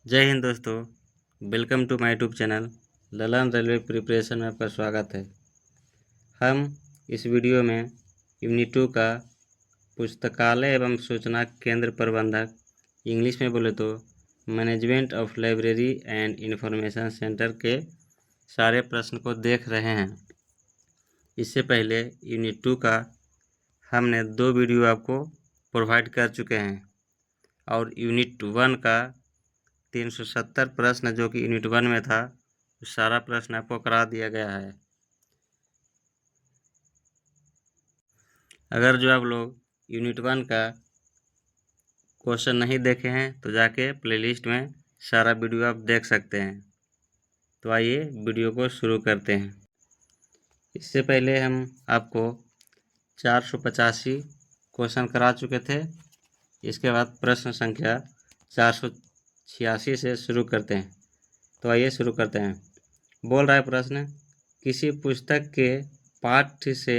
जय हिंद दोस्तों, welcome to my YouTube channel Lalan railway preparation में आपका स्वागत है। हम इस वीडियो में यूनिट 2 का पुस्तकालय एवं सूचना केंद्र प्रबंधक, इंग्लिश में बोले तो management of library and information centre के सारे प्रश्न को देख रहे हैं। इससे पहले यूनिट 2 का हमने 2 वीडियो आपको प्रोवाइड कर चुके हैं और यूनिट 1 का 370 प्रश्न जो कि यूनिट 1 में था, सारा प्रश्न आपको करा दिया गया है। अगर जो आप लोग यूनिट 1 का क्वेश्चन नहीं देखे हैं तो जाके प्लेलिस्ट में सारा वीडियो आप देख सकते हैं। तो आइए वीडियो को शुरू करते हैं। इससे पहले हम आपको 485 क्वेश्चन करा चुके थे। इसके बाद प्रश्न संख्या 486 से शुरू करते हैं। तो आइए शुरू करते हैं। बोल रहा है प्रश्न, किसी पुस्तक के पाठ्य से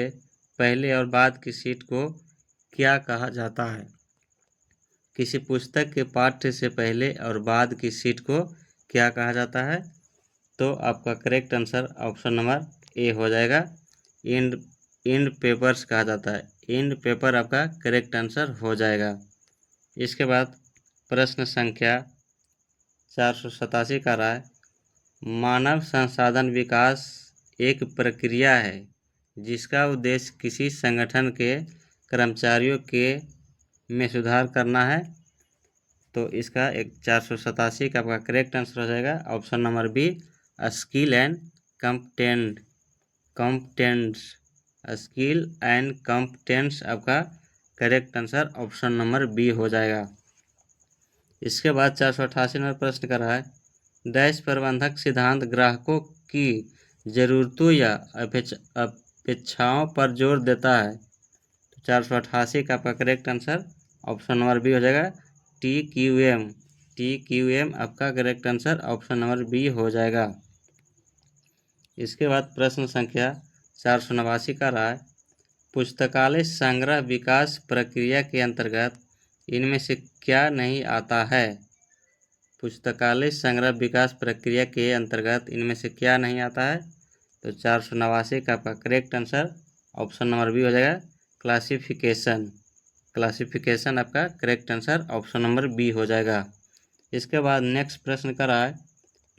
पहले और बाद की सीट को क्या कहा जाता है? किसी पुस्तक के पाठ्य से पहले और बाद की सीट को क्या कहा जाता है? तो आपका correct answer option number A हो जाएगा। इंड पेपर्स कहा जाता है। इंड पेपर आपका करेक्ट आंसर हो जाएगा। इसके बाद प्रश्न संख्या 487 का रहा है, मानव संसाधन विकास एक प्रक्रिया है जिसका उद्देश्य किसी संगठन के कर्मचारियों के में सुधार करना है। तो इसका 487 का आपका करेक्ट आंसर हो जाएगा option number B, skill and competence. Skill and competence आपका correct answer option number B हो जाएगा। इसके बाद 488 नंबर प्रश्न कर रहा है, डैश प्रबंधक सिद्धांत ग्राहकों की जरूरतों या अपेक्षाओं पर जोर देता है। तो 488 का आपका correct answer option number B हो जाएगा, TQM आपका correct answer option number B हो जाएगा। इसके बाद प्रश्न संख्या 489 का रहा है, पुस्तकालय संग्रह विकास प्रक्रिया के अंतर्गत इनमें से क्या नहीं आता है? पुस्तकालय संग्रह विकास प्रक्रिया के अंतर्गत इनमें से क्या नहीं आता है? तो 489 का आपका correct answer option number B हो जाएगा, क्लासिफिकेशन आपका correct answer option number B हो जाएगा। इसके बाद नेक्स्ट प्रश्न का रहा है,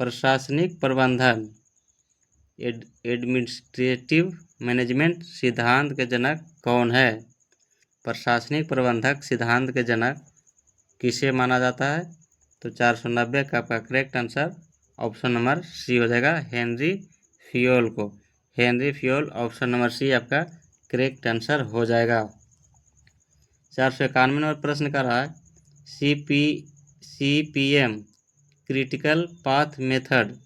प्रशासनिक प्रबंधन एडमिनिस्ट्रेटिव मैनेजमेंट सिद्धांत के जनक कौन है? प्रशासनिक प्रबंधक सिद्धांत के जनक किसे माना जाता है? तो 490 का आपका correct answer option number C हो जाएगा, हेनरी फ्योल को। Henri Fayol option number C आपका करेक्ट आंसर हो जाएगा। 491 नंबर प्रश्न का रहा है, CPM क्रिटिकल पाथ मेथड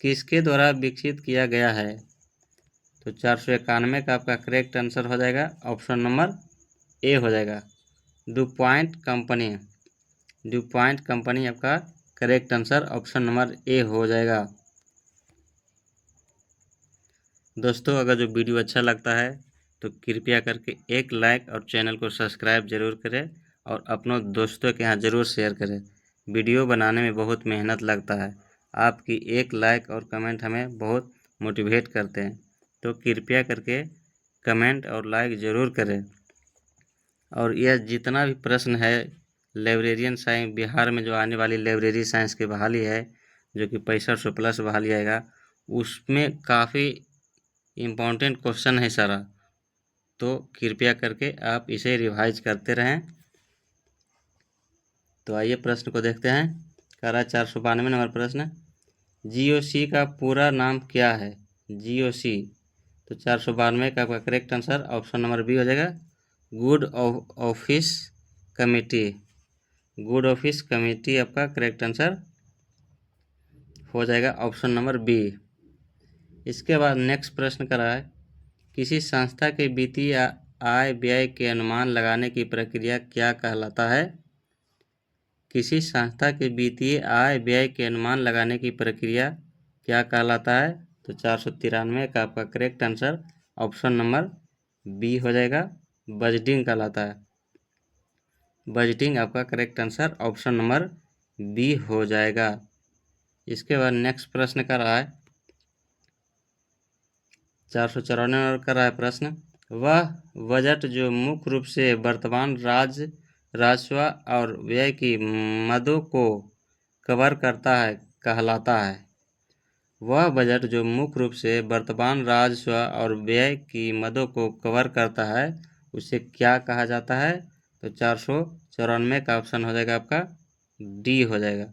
किसके द्वारा विकसित किया गया है? तो 491 का आपका करेक्ट आंसर हो जाएगा ऑप्शन नंबर ए हो जाएगा, डुपॉन्ट कंपनी आपका correct answer option number A हो जाएगा। दोस्तों, अगर जो वीडियो अच्छा लगता है तो कृपया करके एक लाइक और चैनल को सब्सक्राइब जरूर करें और अपनों दोस्तों के यहाँ ज़रूर शेयर करें। वीडियो बनाने में बहुत मेहनत लगता है। आपकी एक लाइक और कमेंट हमें बहुत मोटिवेट करते हैं, तो कृपया करके कमेंट और लाइक ज़रूर करें। और यह जितना भी प्रश्न है लाइब्रेरियन साइंस बिहार में जो आने वाली लाइब्रेरी साइंस की बहाली है, जो कि 6500 प्लस बहाली आएगा, उसमें काफ़ी इम्पोर्टेंट क्वेश्चन है सारा। तो कृपया करके आप इसे रिवाइज करते रहें। तो आइए प्रश्न को देखते हैं। कह रहा है 492 नंबर प्रश्न, GOC का पूरा नाम क्या है? GOC। तो 492 का आपका correct answer option number B हो जाएगा, good office committee. Good office committee आपका करेक्ट आंसर हो जाएगा ऑप्शन नंबर बी। इसके बाद नेक्स्ट प्रश्न कर रहा है, किसी संस्था के वित्तीय आय व्यय के अनुमान लगाने की प्रक्रिया क्या कहलाता है? किसी संस्था के वित्तीय आय व्यय के अनुमान लगाने की प्रक्रिया क्या कहलाता है? तो 493 का आपका correct answer option number B हो जाएगा, बजटिंग कहलाता है। बजटिंग आपका correct answer option number B हो जाएगा। इसके बाद नेक्स्ट प्रश्न कर रहा है 494 नंबर कर रहा है प्रश्न, वह बजट जो मुख्य रूप से वर्तमान राजस्व और व्यय की मदों को कवर करता है कहलाता है। वह बजट जो मुख्य रूप से वर्तमान राजस्व और व्यय की मदों को कवर करता है उसे क्या कहा जाता है? तो 494 का ऑप्शन हो जाएगा आपका डी हो जाएगा,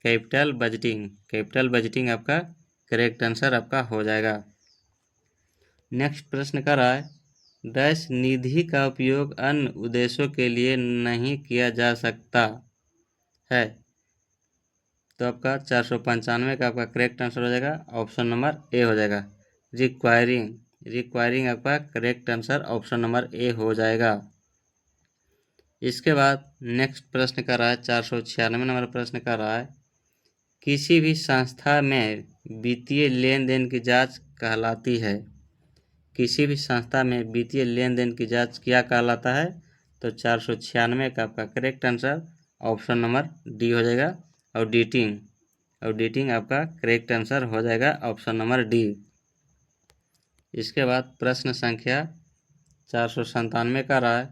कैपिटल बजटिंग। कैपिटल बजटिंग आपका करेक्ट आंसर आपका हो जाएगा। नेक्स्ट प्रश्न कर रहा है डैश निधि का उपयोग अन्य उद्देश्यों के लिए नहीं किया जा सकता है। तो आपका 495 का आपका करेक्ट आंसर हो जाएगा, ऑप्शन नंबर ए हो जाएगा, रिक्वायरिंग आपका correct answer option number A हो जाएगा। इसके बाद नेक्स्ट प्रश्न कर रहा है 496 नंबर प्रश्न कर रहा है, किसी भी संस्था में वित्तीय लेन देन की जांच कहलाती है। किसी भी संस्था में वित्तीय लेन देन की जांच क्या कहलाता है? तो 496 का आपका correct answer option number D हो जाएगा, ऑडिटिंग आपका करेक्ट आंसर हो जाएगा, ऑप्शन नंबर डी। इसके बाद प्रश्न संख्या 497 का रहा है,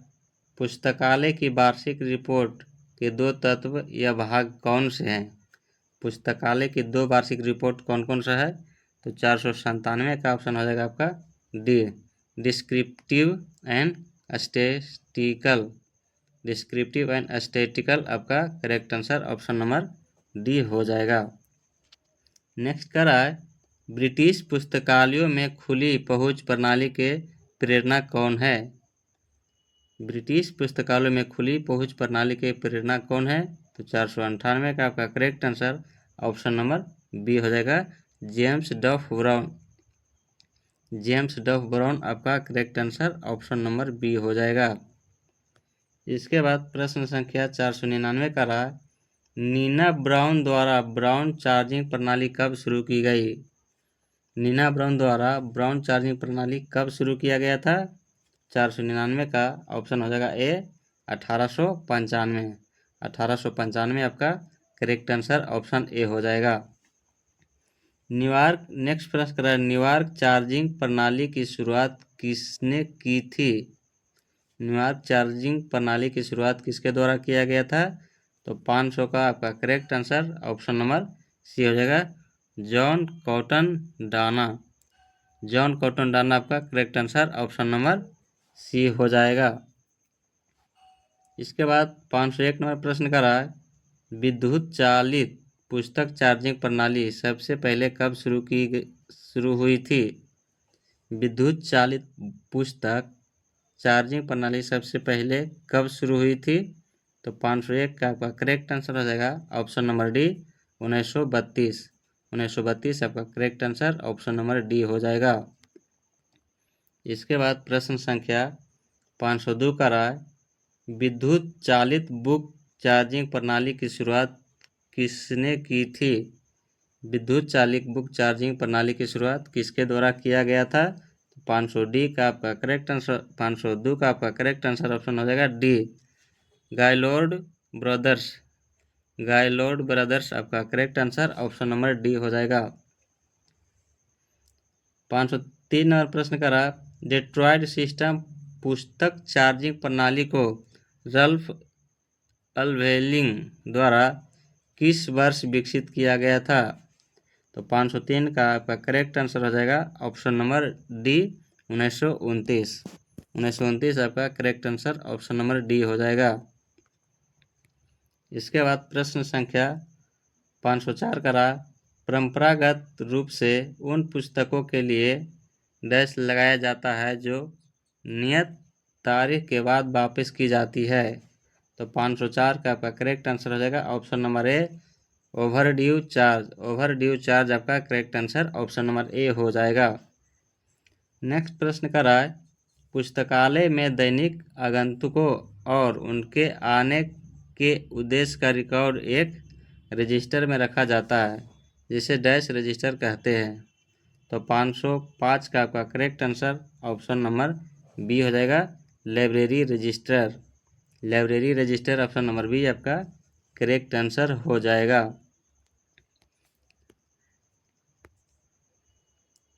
पुस्तकालय की वार्षिक रिपोर्ट के दो तत्व या भाग कौन से हैं? पुस्तकालय की दो वार्षिक रिपोर्ट कौन कौन सा है? तो 497 का ऑप्शन हो जाएगा आपका D, descriptive and statistical. Descriptive and statistical आपका correct answer option number D हो जाएगा। नेक्स्ट कर रहा है, ब्रिटिश पुस्तकालयों में खुली पहुंच प्रणाली के प्रेरणा कौन है? ब्रिटिश पुस्तकालयों में खुली पहुंच प्रणाली के प्रेरणा कौन है? तो 498 का आपका correct answer option number B हो जाएगा, James Duff Brown. James Duff Brown आपका correct answer option number B हो जाएगा। इसके बाद प्रश्न संख्या 499 का रहा, नीना ब्राउन द्वारा ब्राउन चार्जिंग प्रणाली कब शुरू की गई? नीना ब्राउन द्वारा ब्राउन चार्जिंग प्रणाली कब शुरू किया गया था? 499 का ऑप्शन हो जाएगा ए, 1895। 1895 आपका करेक्ट आंसर ऑप्शन ए हो जाएगा। न्यूयॉर्क नेक्स्ट प्रश्न कर, न्यूयॉर्क चार्जिंग प्रणाली की शुरुआत किसने की थी? न्यूयॉर्क चार्जिंग प्रणाली की शुरुआत किसके द्वारा किया गया था? तो 500 का आपका correct answer option number C हो जाएगा, John Cotton Dana. John Cotton Dana आपका correct answer option number C हो जाएगा। इसके बाद 501 नंबर प्रश्न का रहा है, विद्युत चालित पुस्तक चार्जिंग प्रणाली सबसे पहले कब शुरू हुई थी? विद्युत चालित पुस्तक चार्जिंग प्रणाली सबसे पहले कब शुरू हुई थी? तो 501 का आपका करेक्ट आंसर हो जाएगा ऑप्शन नंबर डी, 1932। 1932 आपका correct answer option number D हो जाएगा। इसके बाद प्रश्न संख्या 502 का रहा है, विद्युत चालित बुक चार्जिंग प्रणाली की शुरुआत किसने की थी? विद्युत चालित बुक चार्जिंग प्रणाली की शुरुआत किसके द्वारा किया गया था? 500 का आपका करेक्ट आंसर, 502 का आपका करेक्ट आंसर ऑप्शन हो जाएगा डी, गायलोर्ड ब्रदर्स। गायलोर्ड ब्रदर्स आपका correct answer option number D हो जाएगा। 503 नंबर प्रश्न का रहा, डेट्रॉयट सिस्टम पुस्तक चार्जिंग प्रणाली को रल्फ अल्वेलिंग द्वारा किस वर्ष विकसित किया गया था? तो 503 का आपका करेक्ट आंसर हो जाएगा ऑप्शन नंबर डी, 1929। 1929 आपका correct answer option number D हो जाएगा। इसके बाद प्रश्न संख्या 504 का रहा, परंपरागत रूप से उन पुस्तकों के लिए डैश लगाया जाता है जो नियत तारीख के बाद वापस की जाती है। तो 504 का आपका करेक्ट आंसर हो जाएगा option number A, overdue charge. Overdue charge आपका correct answer option number A हो जाएगा। नेक्स्ट प्रश्न का रहा है, पुस्तकालय में दैनिक आगंतुकों और उनके आने के उद्देश्य का रिकॉर्ड एक रजिस्टर में रखा जाता है जिसे डैश रजिस्टर कहते हैं। तो 505 का आपका correct answer option number B हो जाएगा, library register. Library register option number B आपका करेक्ट आंसर हो जाएगा।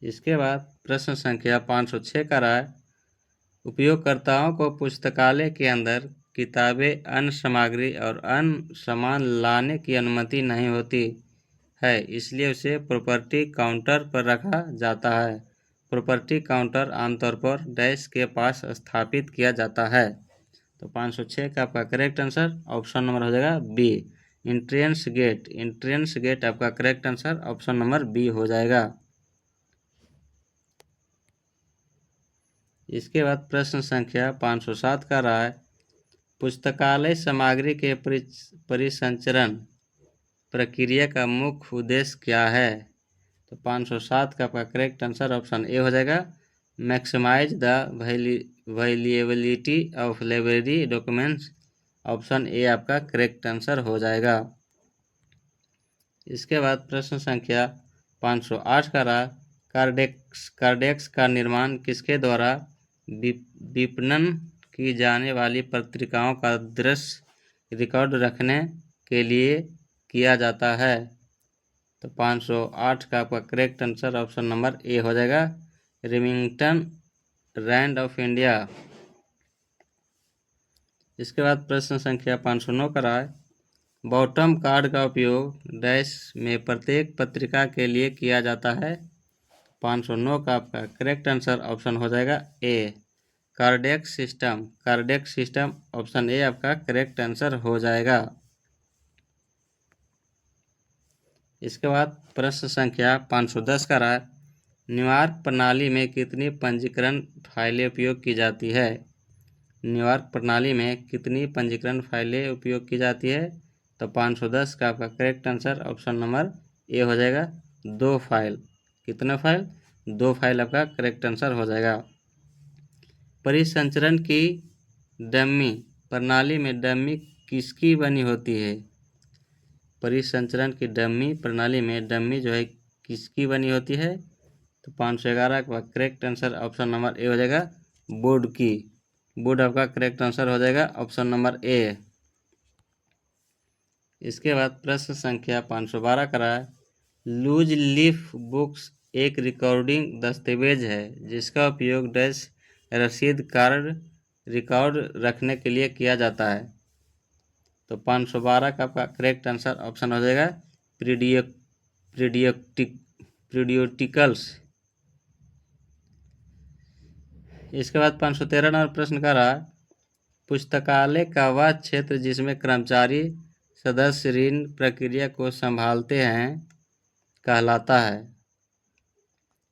इसके बाद प्रश्न संख्या 506 का रहा है, उपयोगकर्ताओं को पुस्तकालय के अंदर किताबें, अन्य सामग्री और अन्य सामान लाने की अनुमति नहीं होती है, इसलिए उसे प्रॉपर्टी काउंटर पर रखा जाता है। प्रॉपर्टी काउंटर आमतौर पर डैश के पास स्थापित किया जाता है। तो 506 का आपका करेक्ट आंसर ऑप्शन नंबर हो जाएगा B, entrance gate. Entrance gate आपका correct answer option number B हो जाएगा। इसके बाद प्रश्न संख्या 507 का रहा है, पुस्तकालय सामग्री के परिसंचरण प्रक्रिया का मुख्य उद्देश्य क्या है? तो 507 का आपका करेक्ट आंसर ऑप्शन ए हो जाएगा, maximize the valuability of library documents. Option A आपका करेक्ट आंसर हो जाएगा। इसके बाद प्रश्न संख्या 508 का रहा, कार्डेक्स का निर्माण किसके द्वारा विपणन की जाने वाली पत्रिकाओं का दृश्य रिकॉर्ड रखने के लिए किया जाता है? तो 508 का आपका correct answer option number A हो जाएगा, रिमिंगटन रैंड ऑफ इंडिया। इसके बाद प्रश्न संख्या 509 का रहा है, बॉटम कार्ड का उपयोग डैश में प्रत्येक पत्रिका के लिए किया जाता है? 509 का आपका करेक्ट आंसर ऑप्शन हो जाएगा A, cardex system. Cardex system option A आपका करेक्ट आंसर हो जाएगा। इसके बाद प्रश्न संख्या 510 का रहा है, न्यूयॉर्क प्रणाली में कितनी पंजीकरण फाइलें उपयोग की जाती है? न्यूयॉर्क प्रणाली में कितनी पंजीकरण फाइलें उपयोग की जाती है? तो 510 का आपका correct answer option number A हो जाएगा, 2 फाइल। कितने फाइल? 2 फाइल आपका करेक्ट आंसर हो जाएगा। परिसंचरण की डमी प्रणाली में डमी किसकी बनी होती है? परिसंचरण की डमी प्रणाली में डमी जो है किसकी बनी होती है? तो 511 का correct answer option number A हो जाएगा, वुड की। वुड आपका करेक्ट आंसर हो जाएगा ऑप्शन नंबर ए। इसके बाद प्रश्न संख्या 512 का रहा है, लूज लीफ बुक्स एक रिकॉर्डिंग दस्तावेज है जिसका उपयोग डैश रसीद कार्ड रिकॉर्ड रखने के लिए किया जाता है? तो 512 का आपका करेक्ट आंसर ऑप्शन हो जाएगा, पीरियोडिकल्स। इसके बाद 513 नंबर प्रश्न का रहा, पुस्तकालय का वह क्षेत्र जिसमें कर्मचारी सदस्य ऋण प्रक्रिया को संभालते हैं कहलाता है?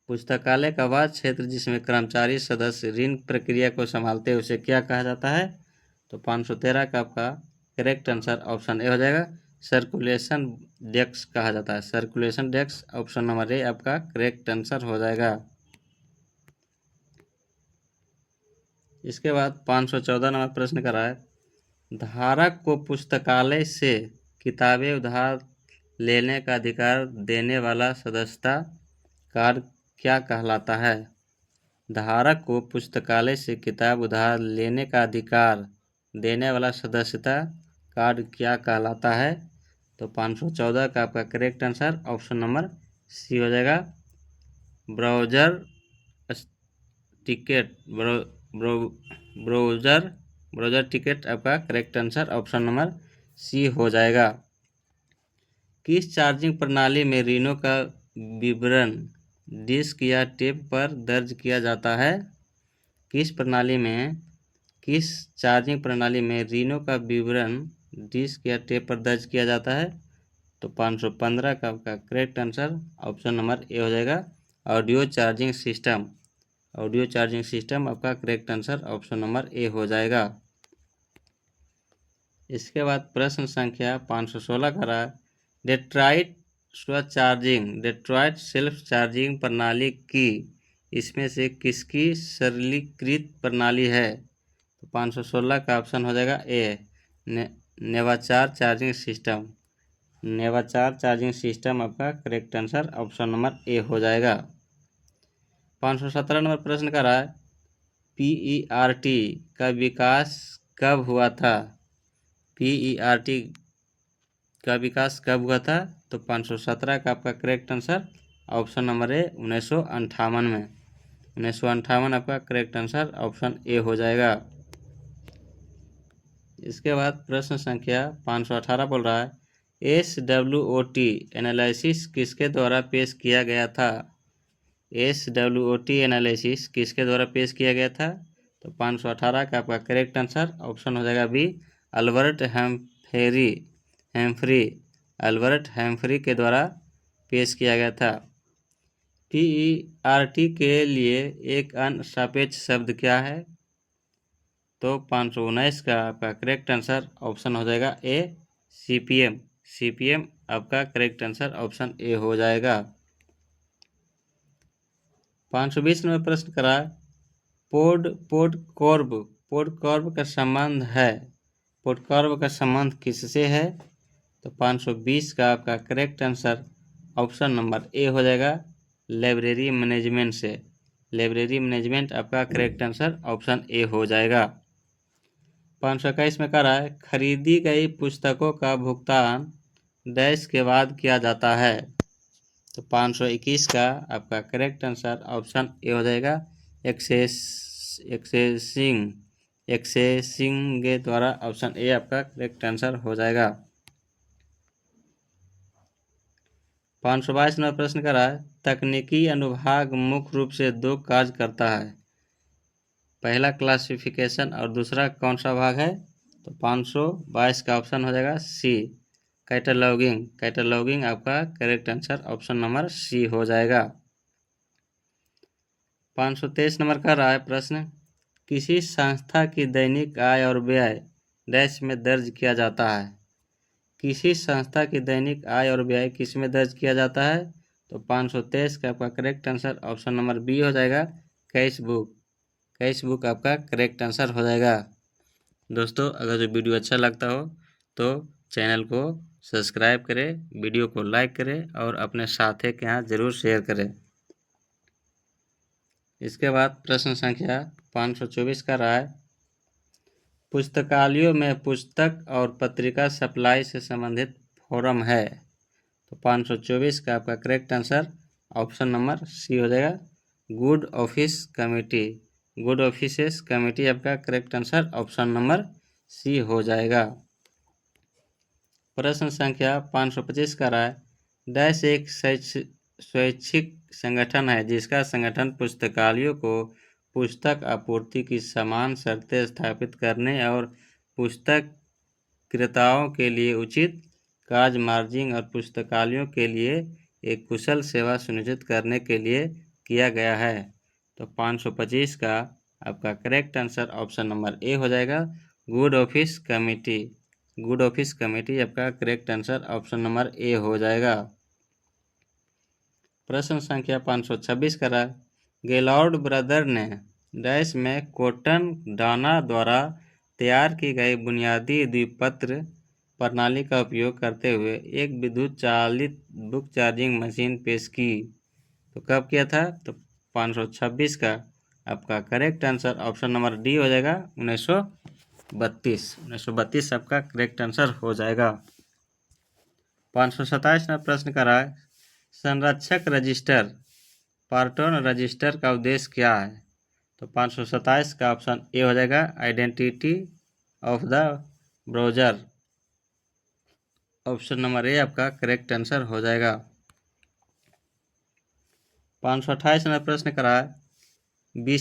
पुस्तकालय का वह क्षेत्र जिसमें कर्मचारी सदस्य ऋण प्रक्रिया को संभालते हैं उसे क्या कहा जाता है? तो 513 का आपका करेक्ट आंसर ऑप्शन ए हो जाएगा, सर्कुलेशन डेस्क कहा जाता है। सर्कुलेशन डेस्क ऑप्शन नंबर ए आपका करेक्ट आंसर हो जाएगा। इसके बाद 514 नंबर प्रश्न का रहा है, धारक को पुस्तकालय से किताबें उधार लेने का अधिकार देने वाला सदस्यता कार्ड क्या कहलाता है? धारक को पुस्तकालय से किताब उधार लेने का अधिकार देने वाला सदस्यता कार्ड क्या कहलाता है? तो 514 का आपका correct answer option number C हो जाएगा, ब्राउजर टिकट। ब्राउजर टिकट आपका correct answer option number C हो जाएगा। किस चार्जिंग प्रणाली में ऋणों का विवरण डिस्क या टेप पर दर्ज किया जाता है? किस चार्जिंग प्रणाली में ऋणों का विवरण डिस्क या टेप पर दर्ज किया जाता है? तो 515 का आपका correct answer option number A हो जाएगा, audio charging system. Audio charging system आपका correct answer option number A हो जाएगा। इसके बाद प्रश्न संख्या 516 का रहा, डेट्रॉइट सेल्फ चार्जिंग प्रणाली की इसमें से किसकी सरलीकृत प्रणाली है? तो 516 का ऑप्शन हो जाएगा ए, नेवाचार चार्जिंग सिस्टम। नेवाचार चार्जिंग सिस्टम आपका correct answer option number A हो जाएगा। 517 नंबर प्रश्न का रहा है, PERT का विकास कब हुआ था? PERT का विकास कब हुआ था? तो 517 का आपका करेक्ट आंसर ऑप्शन नंबर ए 1958 में। 1958 आपका करेक्ट आंसर ऑप्शन ए हो जाएगा। इसके बाद प्रश्न संख्या 518 बोल रहा है SWOT एनालिसिस किसके द्वारा पेश किया गया था? SWOT एनालिसिस किसके द्वारा पेश किया गया था? तो 518 का आपका करेक्ट आंसर ऑप्शन हो जाएगा B Albert Humphrey Albert Humphrey के द्वारा पेश किया गया था। PERT के लिए एक अन्य सापेक्ष शब्द क्या है? तो 519 का आपका करेक्ट आंसर ऑप्शन हो जाएगा ए CPM। CPM आपका करेक्ट आंसर ऑप्शन ए हो जाएगा। 520 नंबर प्रश्न करा पोडकॉर्ब का संबंध है। पोडकॉर्ब का संबंध किससे है? तो 520 का आपका correct answer option number A हो जाएगा लाइब्रेरी मैनेजमेंट से। लाइब्रेरी मैनेजमेंट आपका करेक्ट आंसर ऑप्शन ए हो जाएगा। 521 में कह रहा है खरीदी गई पुस्तकों का भुगतान डैश के बाद किया जाता है। तो 521 का आपका करेक्ट आंसर ऑप्शन ए हो जाएगा एक्सेसिंग के द्वारा। ऑप्शन ए आपका करेक्ट आंसर हो जाएगा। 522 नंबर प्रश्न कर रहा है तकनीकी अनुभाग मुख्य रूप से दो कार्य करता है। पहला क्लासिफिकेशन और दूसरा कौन सा भाग है? तो 522 का ऑप्शन हो जाएगा सी कैटलॉगिंग आपका correct answer option number C हो जाएगा। 523 नंबर का रहा है प्रश्न किसी संस्था की दैनिक आय और व्यय डैश में दर्ज किया जाता है। किसी संस्था की दैनिक आय और व्यय किस में दर्ज किया जाता है? तो 523 का आपका correct answer option number B हो जाएगा कैश बुक आपका करेक्ट आंसर हो जाएगा। दोस्तों अगर जो वीडियो अच्छा लगता हो तो चैनल को सब्सक्राइब करें, वीडियो को लाइक करें और अपने साथी के यहाँ ज़रूर शेयर करें। इसके बाद प्रश्न संख्या 524 का रहा है पुस्तकालयों में पुस्तक और पत्रिका सप्लाई से संबंधित फोरम है। तो 524 का आपका correct answer option number C हो जाएगा गुड ऑफिस कमेटी आपका correct answer option number C हो जाएगा। प्रश्न संख्या 525 का रहा है डैश एक स्वैच्छिक संगठन है जिसका संगठन पुस्तकालयों को पुस्तक आपूर्ति की समान शर्तें स्थापित करने और पुस्तक क्रेताओं के लिए उचित कार्य मार्जिन और पुस्तकालयों के लिए एक कुशल सेवा सुनिश्चित करने के लिए किया गया है। तो 525 का आपका correct answer option number A हो जाएगा गुड ऑफिस कमेटी आपका correct answer option number A हो जाएगा। प्रश्न संख्या 526 का गेलॉर्ड ब्रदर ने डैश में कॉटन डाना द्वारा तैयार की गई बुनियादी द्विपत्र प्रणाली का उपयोग करते हुए एक विद्युत चालित बुक चार्जिंग मशीन पेश की। तो कब किया था? तो 526 का आपका correct answer option number D हो जाएगा 1932 आपका करेक्ट आंसर हो जाएगा। 527 में प्रश्न कर रहा है संरक्षक रजिस्टर पार्टन रजिस्टर का उद्देश्य क्या है? तो 527 का ऑप्शन ए हो जाएगा identity of the browser. Option number ए आपका करेक्ट आंसर हो जाएगा। 528 में प्रश्न करा है बी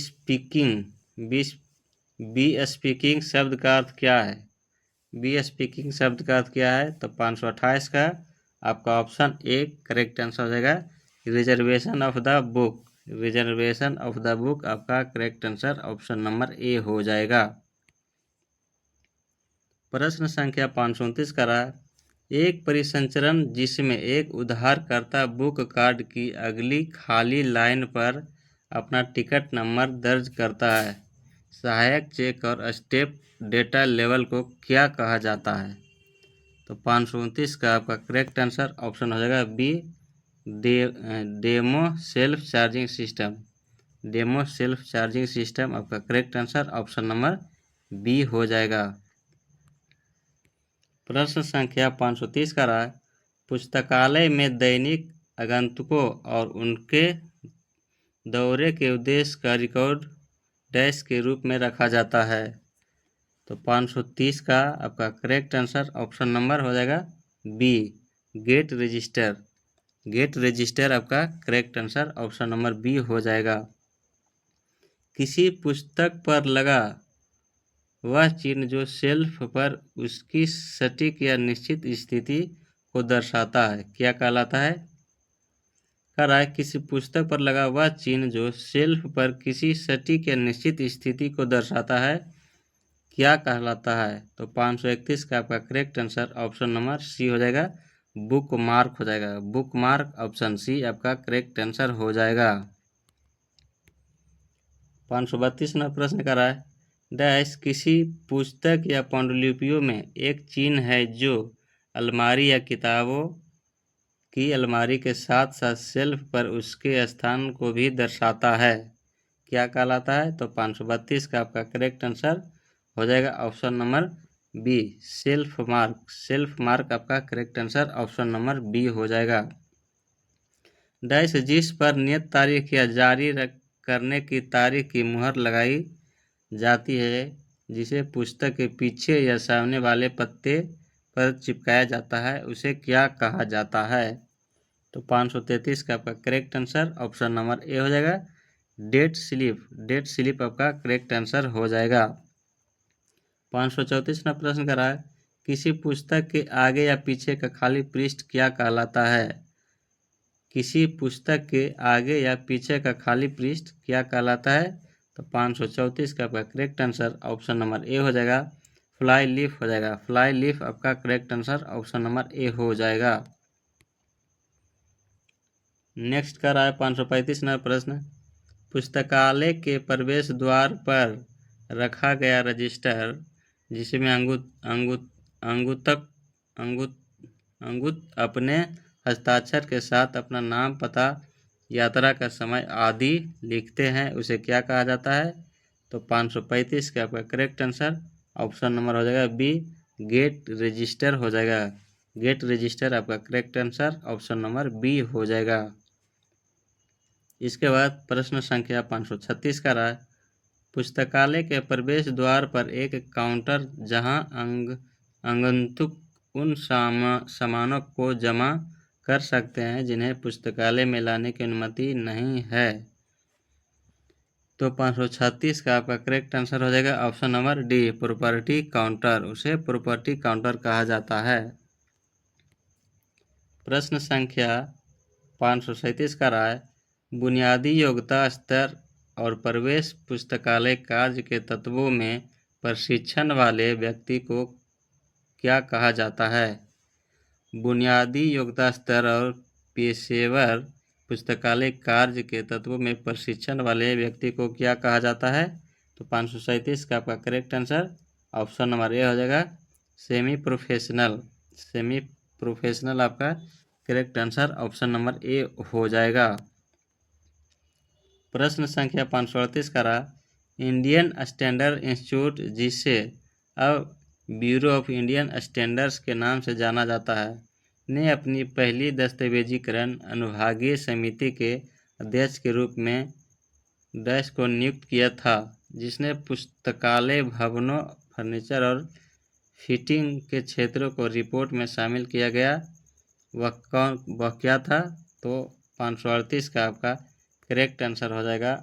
स्पीकिंग शब्द का अर्थ क्या है? बी स्पीकिंग शब्द का अर्थ क्या है? तो 528 का आपका ऑप्शन ए करेक्ट आंसर हो जाएगा रिजर्वेशन ऑफ द बुक आपका correct answer option number A हो जाएगा। प्रश्न संख्या 529 का रहा एक परिसंचरण जिसमें एक उधारकर्ता बुक कार्ड की अगली खाली लाइन पर अपना टिकट नंबर दर्ज करता है सहायक चेक और स्टेप डेटा लेवल को क्या कहा जाता है? तो 529 का आपका करेक्ट आंसर ऑप्शन हो जाएगा B demo self charging system आपका correct answer option number B हो जाएगा। प्रश्न संख्या 530 का रहा है, पुस्तकालय में दैनिक आगंतुकों और उनके दौरे के उद्देश्य का रिकॉर्ड डैश के रूप में रखा जाता है। तो 530 का आपका करेक्ट आंसर ऑप्शन नंबर हो जाएगा B, gate register. Gate register आपका correct answer option number B हो जाएगा। किसी पुस्तक पर लगा वह चिन्ह जो शेल्फ पर उसकी सटीक या निश्चित स्थिति को दर्शाता है क्या कहलाता है? कह रहा है किसी पुस्तक पर लगा वह चिन्ह जो शेल्फ पर किसी सटीक या निश्चित स्थिति को दर्शाता है क्या कहलाता है? तो 531 का आपका correct answer option number C हो जाएगा, बुक मार्क हो जाएगा। बुक मार्क ऑप्शन सी आपका करेक्ट आंसर हो जाएगा। 532 नंबर प्रश्न कर रहा है, डैश किसी पुस्तक या पांडुलिपियों में एक चिन्ह है जो अलमारी या किताबों की अलमारी के साथ साथ शेल्फ पर उसके स्थान को भी दर्शाता है क्या कहलाता है? तो 532 का आपका करेक्ट आंसर हो जाएगा option number B, self mark. Self mark आपका correct answer option number B हो जाएगा। डैश जिस पर नियत तारीख या जारी करने की तारीख की मुहर लगाई जाती है जिसे पुस्तक के पीछे या सामने वाले पत्ते पर चिपकाया जाता है उसे क्या कहा जाता है? तो 533 का आपका correct answer option number A हो जाएगा, डेट स्लिप। डेट स्लिप आपका करेक्ट आंसर हो जाएगा। 534 नंबर प्रश्न कर रहा है, किसी पुस्तक के आगे या पीछे का खाली पृष्ठ क्या कहलाता है? किसी पुस्तक के आगे या पीछे का खाली पृष्ठ क्या कहलाता है? तो 534 का आपका correct answer option number A हो जाएगा, फ्लाई लीफ हो जाएगा। फ्लाई लीफ आपका correct answer option number A हो जाएगा। नेक्स्ट कर रहा है 535 नंबर प्रश्न, पुस्तकालय के प्रवेश द्वार पर रखा गया रजिस्टर जिसमें अंगूत अपने हस्ताक्षर के साथ अपना नाम, पता, यात्रा का समय आदि लिखते हैं उसे क्या कहा जाता है? तो 535 का आपका करेक्ट आंसर ऑप्शन नंबर हो जाएगा बी, गेट रजिस्टर हो जाएगा। गेट रजिस्टर आपका correct answer option number B हो जाएगा। इसके बाद प्रश्न संख्या 536 का रहा है, पुस्तकालय के प्रवेश द्वार पर एक काउंटर जहां आगंतुक उन सामानों को जमा कर सकते हैं जिन्हें पुस्तकालय में लाने की अनुमति नहीं है। तो 536 का आपका करेक्ट आंसर हो जाएगा option number D, property counter. उसे प्रॉपर्टी काउंटर कहा जाता है। प्रश्न संख्या 537 का रहा है, बुनियादी योग्यता स्तर और प्रवेश पुस्तकालय कार्य के तत्वों में प्रशिक्षण वाले व्यक्ति को क्या कहा जाता है? बुनियादी योग्यता स्तर और पेशेवर पुस्तकालय कार्य के तत्वों में प्रशिक्षण वाले व्यक्ति को क्या कहा जाता है? तो 537 का आपका correct answer option number A हो जाएगा, सेमी प्रोफेशनल। सेमी प्रोफेशनल आपका correct answer option number A हो जाएगा। प्रश्न संख्या 538 का रहा, इंडियन स्टैंडर्ड इंस्टीट्यूट जिसे अब ब्यूरो ऑफ इंडियन स्टैंडर्ड्स के नाम से जाना जाता है ने अपनी पहली दस्तावेजीकरण अनुभागीय समिति के अध्यक्ष के रूप में डैश को नियुक्त किया था जिसने पुस्तकालय भवनों, फर्नीचर और फिटिंग के क्षेत्रों को रिपोर्ट में शामिल किया गया। वह क्या था? तो 538 का आपका करेक्ट आंसर हो जाएगा,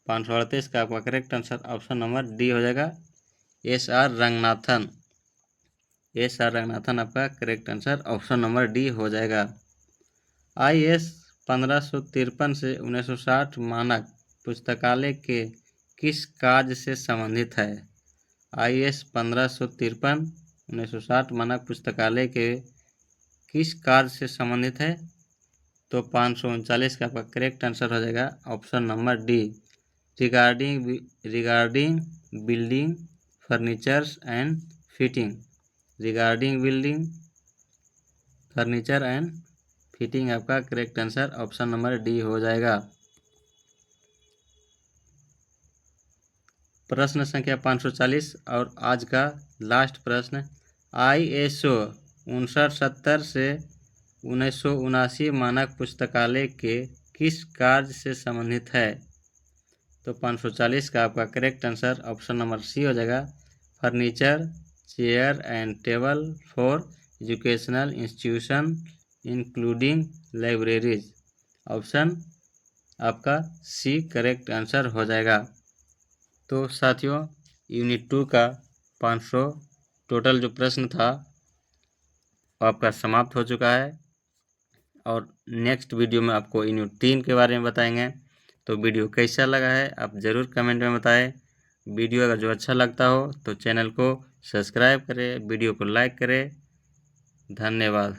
538 का आपका correct answer option number D हो जाएगा, एस.आर. रंगनाथन। एस.आर. रंगनाथन आपका correct answer option number D हो जाएगा। IS 1553 से 1960 मानक पुस्तकालय के किस कार्य से संबंधित है? IS 1553 1960 मानक पुस्तकालय के किस कार्य से संबंधित है? तो 539 का आपका करेक्ट आंसर हो जाएगा option number D, regarding building, furnitures and fitting. Regarding building, furniture and fitting आपका correct answer option number D हो जाएगा। प्रश्न संख्या 540 और आज का लास्ट प्रश्न, ISO 5970 से 1979 मानक पुस्तकालय के किस कार्य से संबंधित है? तो 540 का आपका correct answer option number C हो जाएगा, furniture, chair and table for educational institution including libraries. Option आपका सी करेक्ट आंसर हो जाएगा। तो साथियों, यूनिट 2 का 500 टोटल जो प्रश्न था वो आपका समाप्त हो चुका है, और नेक्स्ट वीडियो में आपको यूनिट 3 के बारे में बताएंगे। तो वीडियो कैसा लगा है आप ज़रूर कमेंट में बताएं। वीडियो अगर जो अच्छा लगता हो तो चैनल को सब्सक्राइब करें, वीडियो को लाइक करें। धन्यवाद।